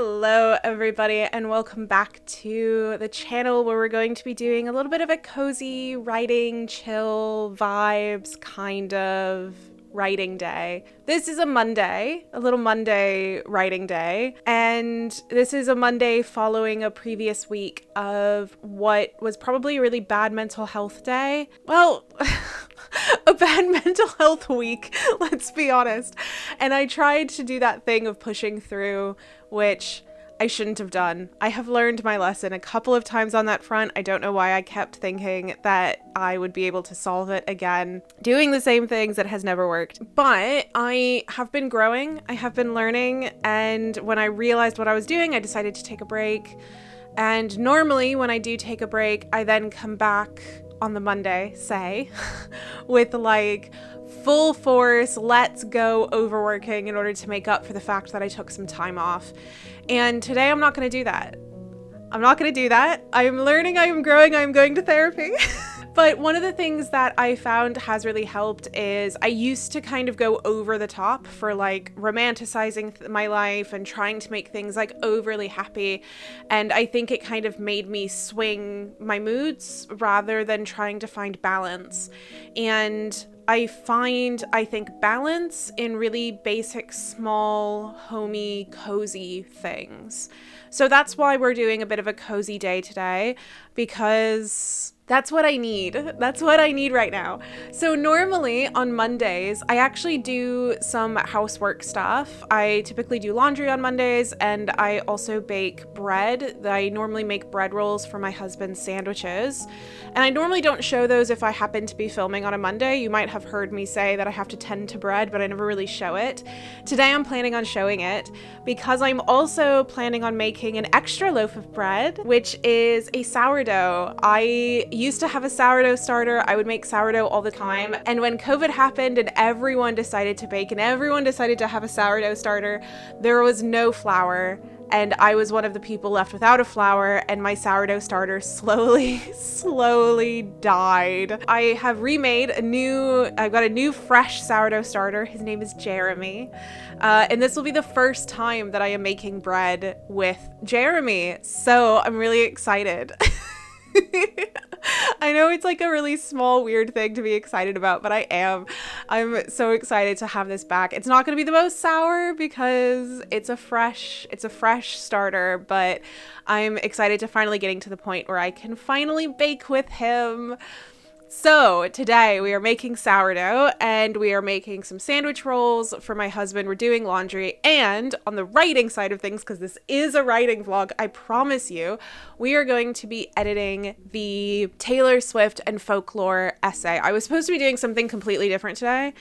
Hello everybody and welcome back to the channel where we're going to be doing a little bit of a cozy writing, chill vibes kind of writing day. This is a Monday, a little Monday writing day, and this is a Monday following a previous week of what was probably a really bad mental health day. Well, a bad mental health week, let's be honest. And I tried to do that thing of pushing through, which I shouldn't have done. I have learned my lesson a couple of times on that front. I don't know why I kept thinking that I would be able to solve it again. Doing the same things that has never worked. But I have been growing, I have been learning, and when I realized what I was doing, I decided to take a break. And normally when I do take a break, I then come back on the Monday, say, with like full force, let's go overworking in order to make up for the fact that I took some time off. And today I'm not going to do that. I'm not going to do that. I am learning, I am growing, I am going to therapy. But one of the things that I found has really helped is I used to kind of go over the top for like romanticizing my life and trying to make things like overly happy. And I think it kind of made me swing my moods rather than trying to find balance. And I think balance in really basic, small, homey, cozy things. So that's why we're doing a bit of a cozy day today, because that's what I need. That's what I need right now. So normally on Mondays, I actually do some housework stuff. I typically do laundry on Mondays, and I also bake bread. I normally make bread rolls for my husband's sandwiches. And I normally don't show those if I happen to be filming on a Monday. You might have heard me say that I have to tend to bread, but I never really show it. Today I'm planning on showing it because I'm also planning on making an extra loaf of bread, which is a sourdough. I used to have a sourdough starter. I would make sourdough all the time. And when COVID happened and everyone decided to bake and everyone decided to have a sourdough starter, there was no flour. And I was one of the people left without a flour, and my sourdough starter slowly died. I have I've got a new fresh sourdough starter. His name is Jeremy. And this will be the first time that I am making bread with Jeremy. So I'm really excited. I know it's like a really small, weird thing to be excited about, but I am. I'm so excited to have this back. It's not going to be the most sour because it's a fresh starter, but I'm excited to finally getting to the point where I can finally bake with him. So today we are making sourdough and we are making some sandwich rolls for my husband. We're doing laundry, and on the writing side of things, because this is a writing vlog, I promise you, we are going to be editing the Taylor Swift and Folklore essay. I was supposed to be doing something completely different today.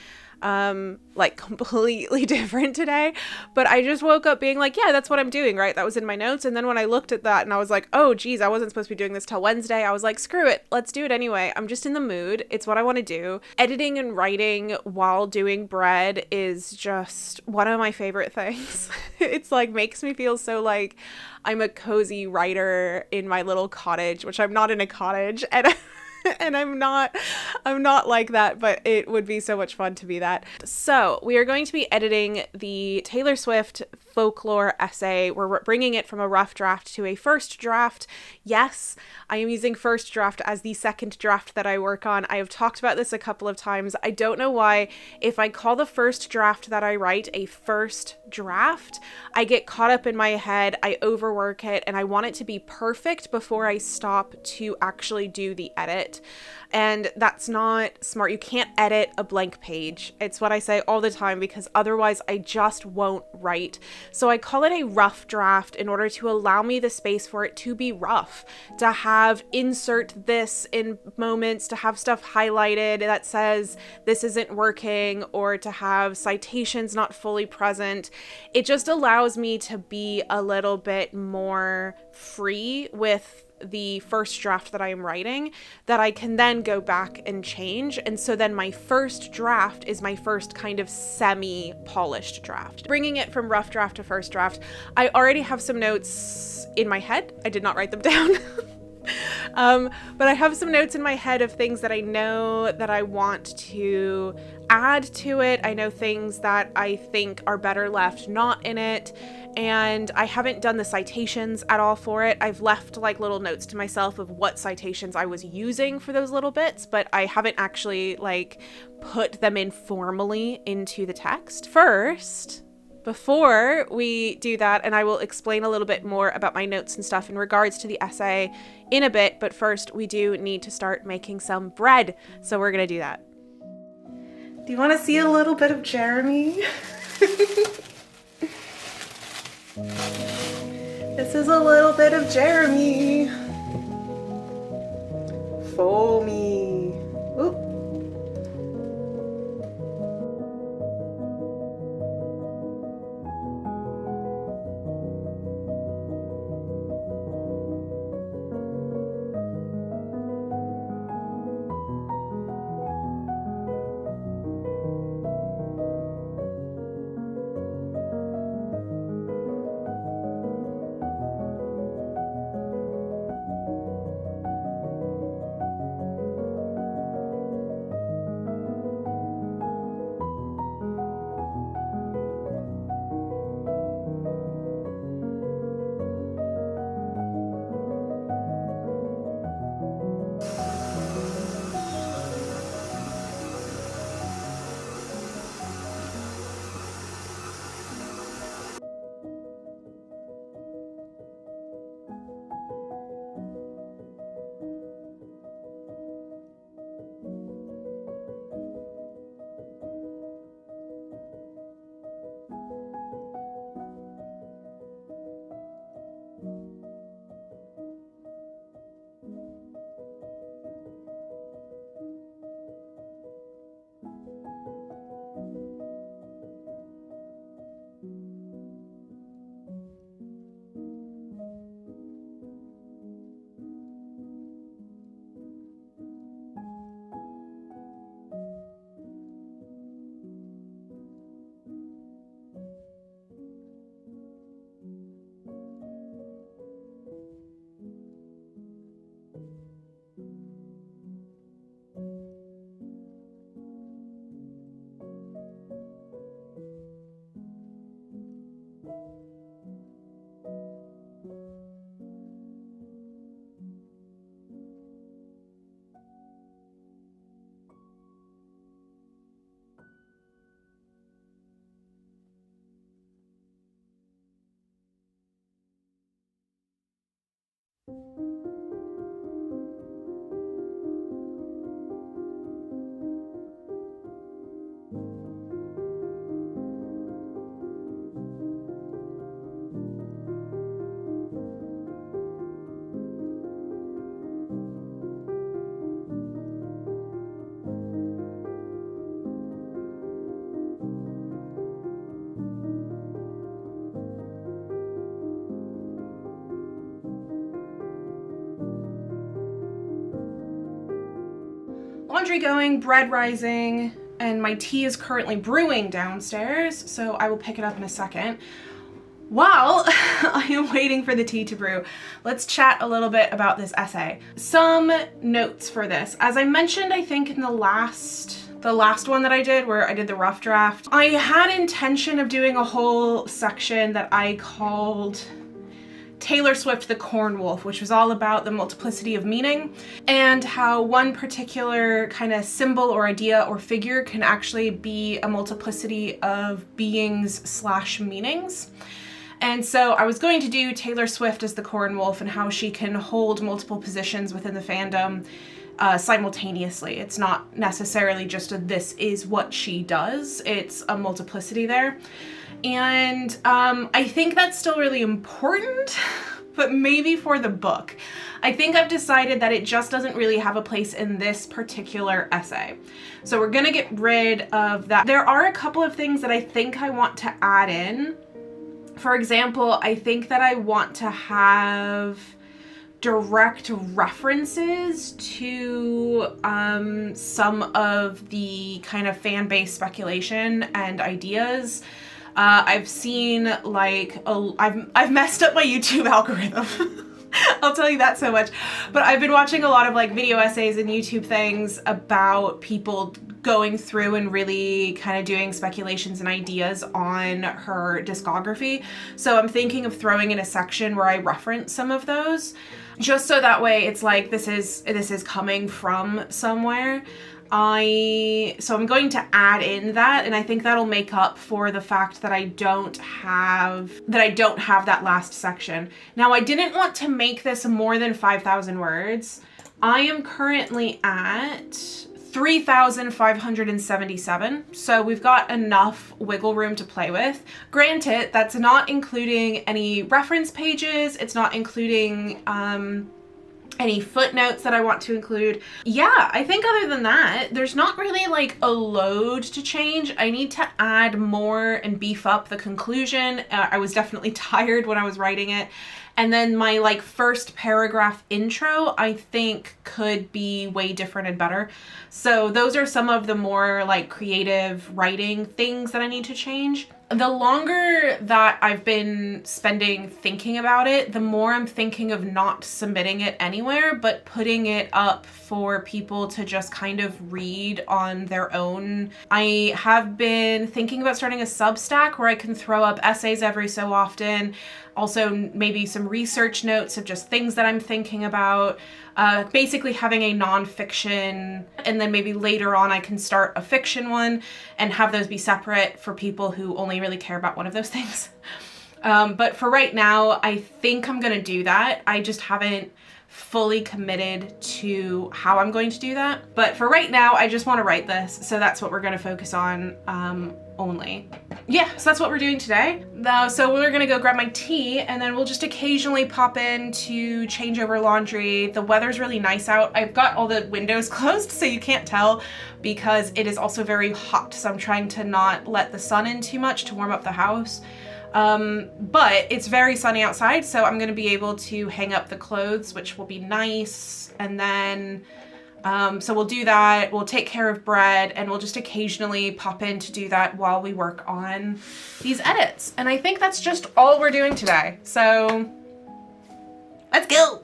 Completely different today, but I just woke up being like, yeah, that's what I'm doing, right? That was in my notes. And then when I looked at that and I was like, oh geez, I wasn't supposed to be doing this till Wednesday, I was like, screw it, let's do it anyway. I'm just in the mood. It's what I want to do. Editing and writing while doing bread is just one of my favorite things. It's like makes me feel so like I'm a cozy writer in my little cottage, which I'm not in a cottage, and I'm not like that, but it would be so much fun to be that. So we are going to be editing the Taylor Swift Folklore essay. We're bringing it from a rough draft to a first draft. Yes, I am using first draft as the second draft that I work on. I have talked about this a couple of times. I don't know why. If I call the first draft that I write a first draft, I get caught up in my head, I overwork it, and I want it to be perfect before I stop to actually do the edit. And that's not smart. You can't edit a blank page. It's what I say all the time because otherwise I just won't write. So I call it a rough draft in order to allow me the space for it to be rough, to have insert this in moments, to have stuff highlighted that says this isn't working, or to have citations not fully present. It just allows me to be a little bit more free with the first draft that I am writing, that I can then go back and change. And so then my first draft is my first kind of semi-polished draft. Bringing it from rough draft to first draft, I already have some notes in my head. I did not write them down. But I have some notes in my head of things that I know that I want to add to it. I know things that I think are better left not in it. and I haven't done the citations at all for it. I've left like little notes to myself of what citations I was using for those little bits, but I haven't actually like put them in formally into the text. First, before we do that, and I will explain a little bit more about my notes and stuff in regards to the essay in a bit, but first we do need to start making some bread, so we're gonna do that. Do you want to see a little bit of Jeremy? This is a little bit of Jeremy. Foamy. Oop. Laundry going, bread rising, and my tea is currently brewing downstairs, so I will pick it up in a second. While I am waiting for the tea to brew, let's chat a little bit about this essay. Some notes for this. As I mentioned, I think in the last one that I did, where I did the rough draft, I had intention of doing a whole section that I called Taylor Swift the Corn Wolf, which was all about the multiplicity of meaning and how one particular kind of symbol or idea or figure can actually be a multiplicity of beings / meanings. And so I was going to do Taylor Swift as the Corn Wolf and how she can hold multiple positions within the fandom simultaneously. It's not necessarily just a this is what she does, it's a multiplicity there. And I think that's still really important, but maybe for the book. I think I've decided that it just doesn't really have a place in this particular essay. So we're gonna get rid of that. There are a couple of things that I think I want to add in. For example, I think that I want to have direct references to some of the kind of fan-based speculation and ideas. I've seen like, I've messed up my YouTube algorithm. I'll tell you that so much. But I've been watching a lot of like video essays and YouTube things about people going through and really kind of doing speculations and ideas on her discography. So I'm thinking of throwing in a section where I reference some of those, just so that way it's like this is coming from somewhere. So I'm going to add in that, and I think that'll make up for the fact that I don't have that last section. Now, I didn't want to make this more than 5,000 words. I am currently at 3,577, so we've got enough wiggle room to play with. Granted, that's not including any reference pages, it's not including any footnotes that I want to include. Yeah, I think other than that, there's not really like a load to change. I need to add more and beef up the conclusion. I was definitely tired when I was writing it. And then my like first paragraph intro, I think could be way different and better. So those are some of the more like creative writing things that I need to change. The longer that I've been spending thinking about it, the more I'm thinking of not submitting it anywhere, but putting it up for people to just kind of read on their own. I have been thinking about starting a Substack where I can throw up essays every so often. Also, maybe some research notes of just things that I'm thinking about. Basically having a nonfiction, and then maybe later on I can start a fiction one and have those be separate for people who only really care about one of those things. But for right now, I think I'm gonna do that. I just haven't fully committed to how I'm going to do that. But for right now, I just want to write this, so that's what we're going to focus on only. Yeah, so that's what we're doing today. So we're gonna go grab my tea, and then we'll just occasionally pop in to change over laundry. The weather's really nice out. I've got all the windows closed so you can't tell, because it is also very hot, so I'm trying to not let the sun in too much to warm up the house. But it's very sunny outside, so I'm gonna be able to hang up the clothes, which will be nice. And then so we'll do that, we'll take care of bread, and we'll just occasionally pop in to do that while we work on these edits. And I think that's just all we're doing today. So let's go.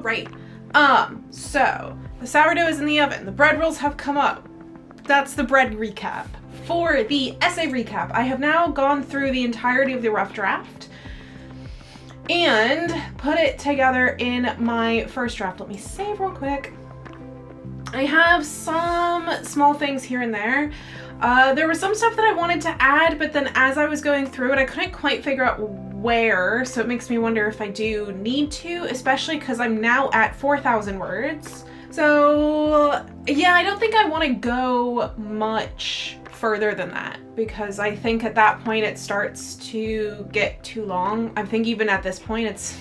right. So the sourdough is in the oven. The bread rolls have come up. That's the bread recap. For the essay recap, I have now gone through the entirety of the rough draft and put it together in my first draft. Let me save real quick. I have some small things here and there. There was some stuff that I wanted to add, but then as I was going through it, I couldn't quite figure out where, so it makes me wonder if I do need to, especially because I'm now at 4,000 words. So yeah, I don't think I want to go much further than that, because I think at that point it starts to get too long. I think even at this point it's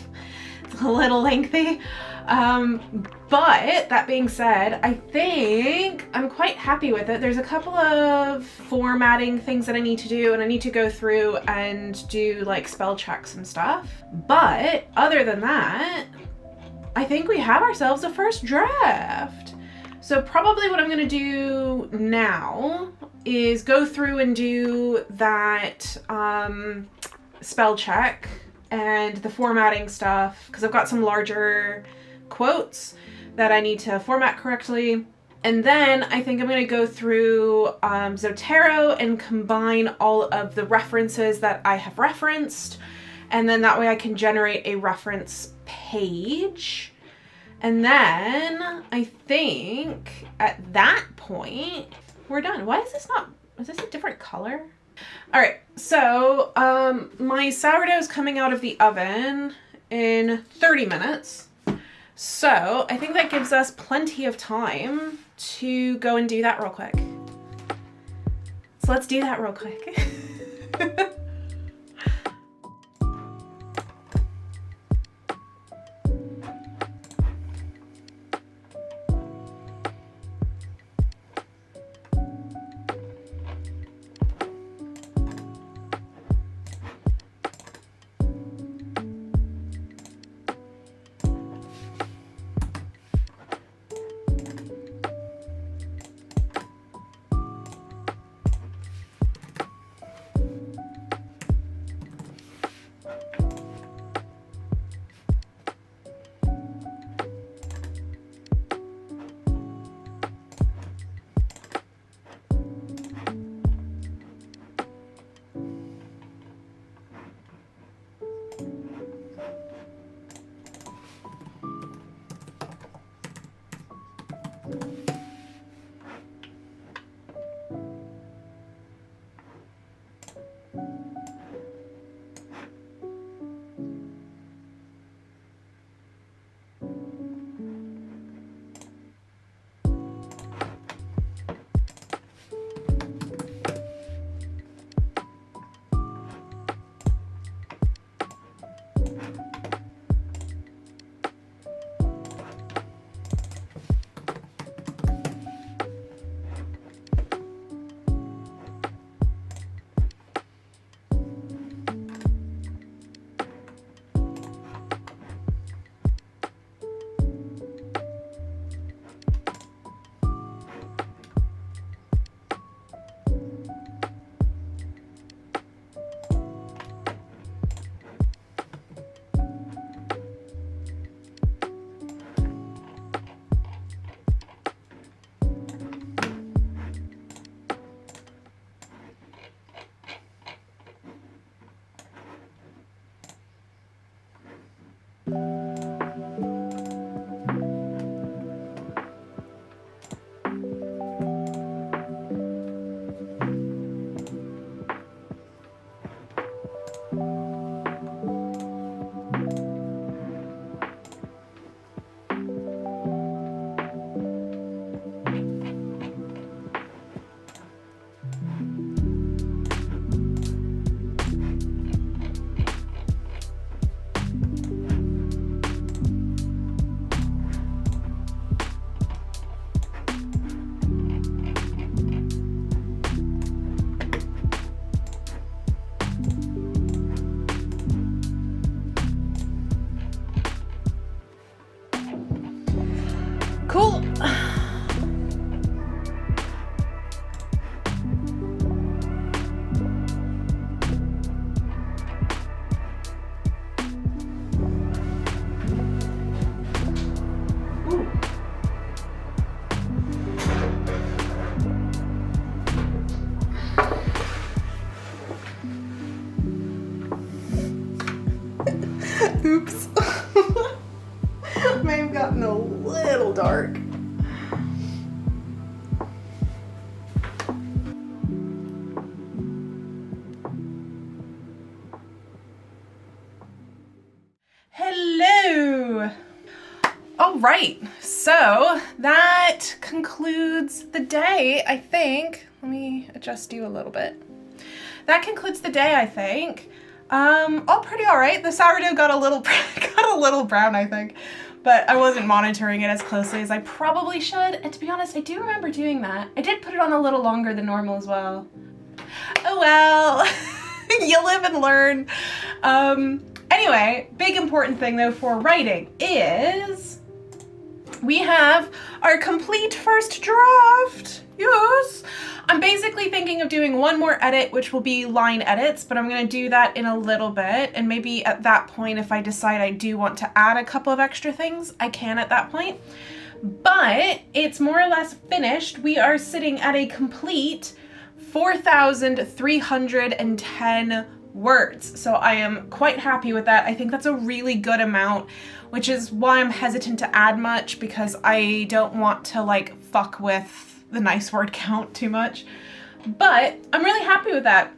a little lengthy. But that being said, I think I'm quite happy with it. There's a couple of formatting things that I need to do, and I need to go through and do like spell checks and stuff. But other than that, I think we have ourselves a first draft. So probably what I'm gonna do now is go through and do that spell check and the formatting stuff, because I've got some larger quotes that I need to format correctly. And then I think I'm going to go through Zotero and combine all of the references that I have referenced. And then that way I can generate a reference page. And then I think at that point, we're done. Why is this a different color? All right, so my sourdough is coming out of the oven in 30 minutes. So I think that gives us plenty of time to go and do that real quick. So let's do that real quick. Oops. May have gotten a little dark. Hello. All right, so that concludes the day, I think. Let me adjust you a little bit. That concludes the day, I think. All pretty all right. The sourdough got a little brown, I think, but I wasn't monitoring it as closely as I probably should. And to be honest, I do remember doing that. I did put it on a little longer than normal as well. Oh well, you live and learn. Anyway, big important thing though for writing is we have our complete first draft. Yes. I'm basically thinking of doing one more edit, which will be line edits, but I'm going to do that in a little bit. And maybe at that point, if I decide I do want to add a couple of extra things, I can at that point. But it's more or less finished. We are sitting at a complete 4,310 words. So I am quite happy with that. I think that's a really good amount, which is why I'm hesitant to add much, because I don't want to like fuck with the nice word count too much. But I'm really happy with that.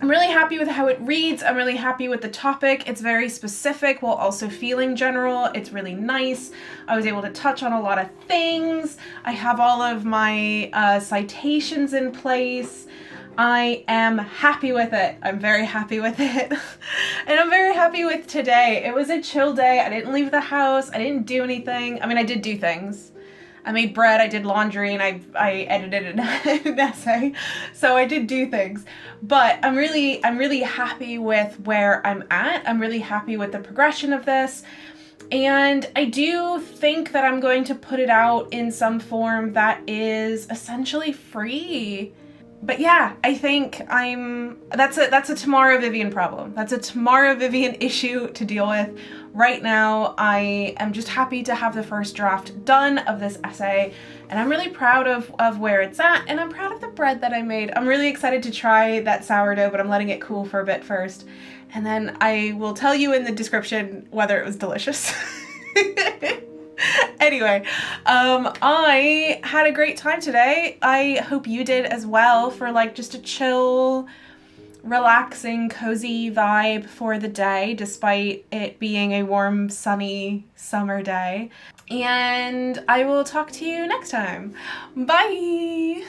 I'm really happy with how it reads. I'm really happy with the topic. It's very specific while also feeling general. It's really nice. I was able to touch on a lot of things. I have all of my citations in place. I am happy with it. I'm very happy with it. And I'm very happy with today. It was a chill day. I didn't leave the house. I didn't do anything. I mean, I did do things. I made bread, I did laundry, and I edited an essay. So I did do things. But I'm really happy with where I'm at. I'm really happy with the progression of this. And I do think that I'm going to put it out in some form that is essentially free. But yeah, I think that's a Tamara Vivian problem. That's a Tamara Vivian issue to deal with. Right now, I am just happy to have the first draft done of this essay, and I'm really proud of where it's at, and I'm proud of the bread that I made. I'm really excited to try that sourdough, but I'm letting it cool for a bit first, and then I will tell you in the description whether it was delicious. Anyway, I had a great time today. I hope you did as well, for like just a chill, relaxing, cozy vibe for the day, despite it being a warm, sunny summer day. And I will talk to you next time. Bye!